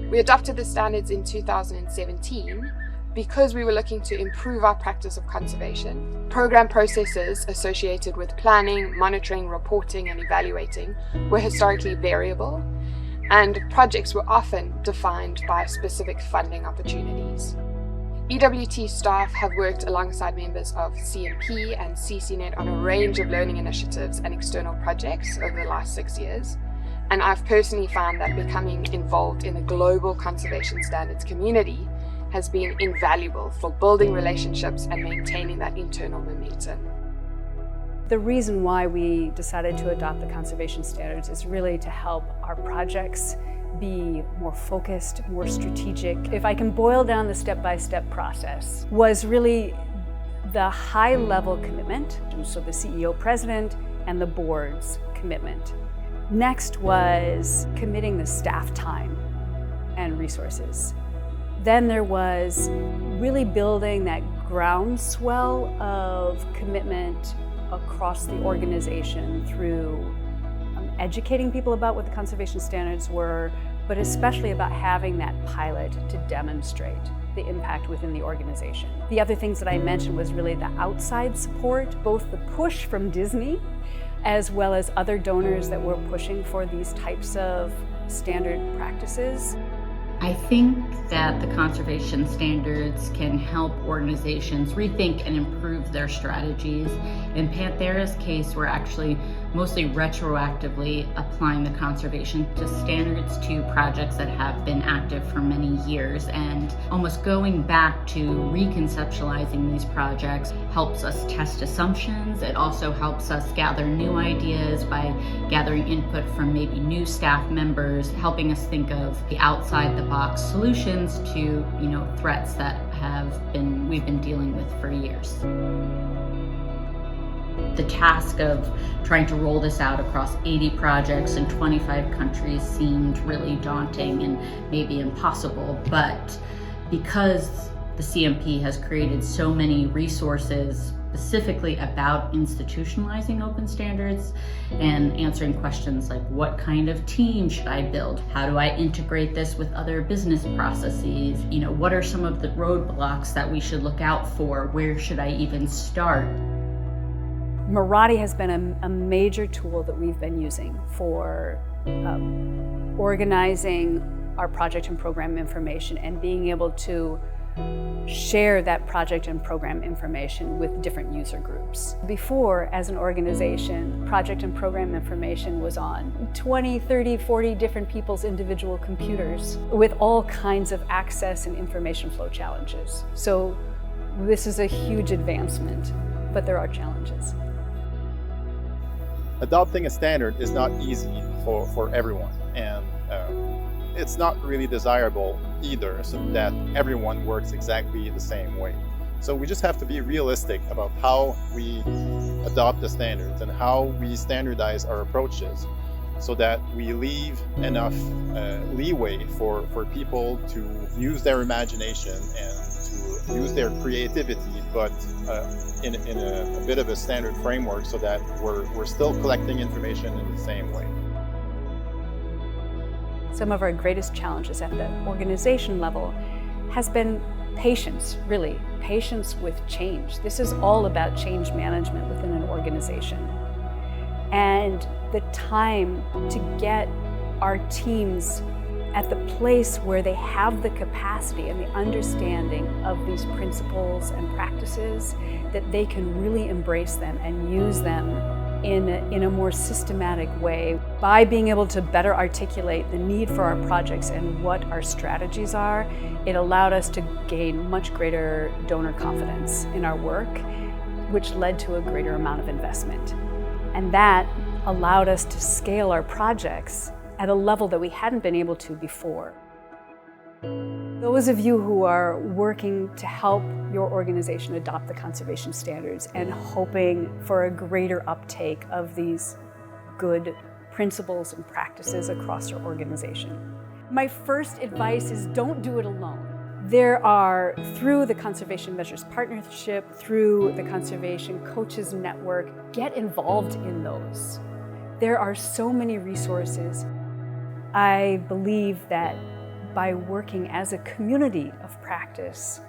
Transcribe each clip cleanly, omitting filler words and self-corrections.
We adopted the standards in 2017 because we were looking to improve our practice of conservation. Program processes associated with planning, monitoring, reporting, and evaluating were historically variable, and projects were often defined by specific funding opportunities. EWT staff have worked alongside members of CMP and CCNet on a range of learning initiatives and external projects over the last 6 years, and I've personally found that becoming involved in the global conservation standards community has been invaluable for building relationships and maintaining that internal momentum. The reason why we decided to adopt the conservation standards is really to help our projects be more focused, more strategic. If I can boil down the step-by-step process, was really the high-level commitment, so the CEO president and the board's commitment. Next was committing the staff time and resources. Then there was really building that groundswell of commitment across the organization through educating people about what the conservation standards were, but especially about having that pilot to demonstrate the impact within the organization. The other things that I mentioned was really the outside support, both the push from Disney as well as other donors that were pushing for these types of standard practices. I think that the conservation standards can help organizations rethink and improve their strategies. In Panthera's case, we're actually mostly retroactively applying the conservation standards to projects that have been active for many years, and almost going back to reconceptualizing these projects helps us test assumptions. It also helps us gather new ideas by gathering input from maybe new staff members, helping us think of the outside the box solutions to, threats that we've been dealing with for years. The task of trying to roll this out across 80 projects in 25 countries seemed really daunting and maybe impossible, but because the CMP has created so many resources specifically about institutionalizing open standards and answering questions like, what kind of team should I build? How do I integrate this with other business processes? What are some of the roadblocks that we should look out for? Where should I even start? Marathi has been a major tool that we've been using for organizing our project and program information and being able to share that project and program information with different user groups. Before, as an organization, project and program information was on 20, 30, 40 different people's individual computers with all kinds of access and information flow challenges. So this is a huge advancement, but there are challenges. Adopting a standard is not easy for everyone, and it's not really desirable either, so that everyone works exactly the same way. So we just have to be realistic about how we adopt the standards and how we standardize our approaches, so that we leave enough leeway for people to use their imagination and to use their creativity, but in a bit of a standard framework, so that we're still collecting information in the same way. Some of our greatest challenges at the organization level has been patience, really. Patience with change. This is all about change management within an organization. And the time to get our teams at the place where they have the capacity and the understanding of these principles and practices, that they can really embrace them and use them in a more systematic way. By being able to better articulate the need for our projects and what our strategies are, it allowed us to gain much greater donor confidence in our work, which led to a greater amount of investment. And that allowed us to scale our projects at a level that we hadn't been able to before. Those of you who are working to help your organization adopt the conservation standards and hoping for a greater uptake of these good principles and practices across your organization, my first advice is don't do it alone. There are, through the Conservation Measures Partnership, through the Conservation Coaches Network, get involved in those. There are so many resources. I believe that by working as a community of practice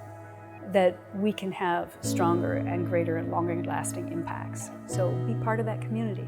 that we can have stronger and greater and longer lasting impacts. So be part of that community.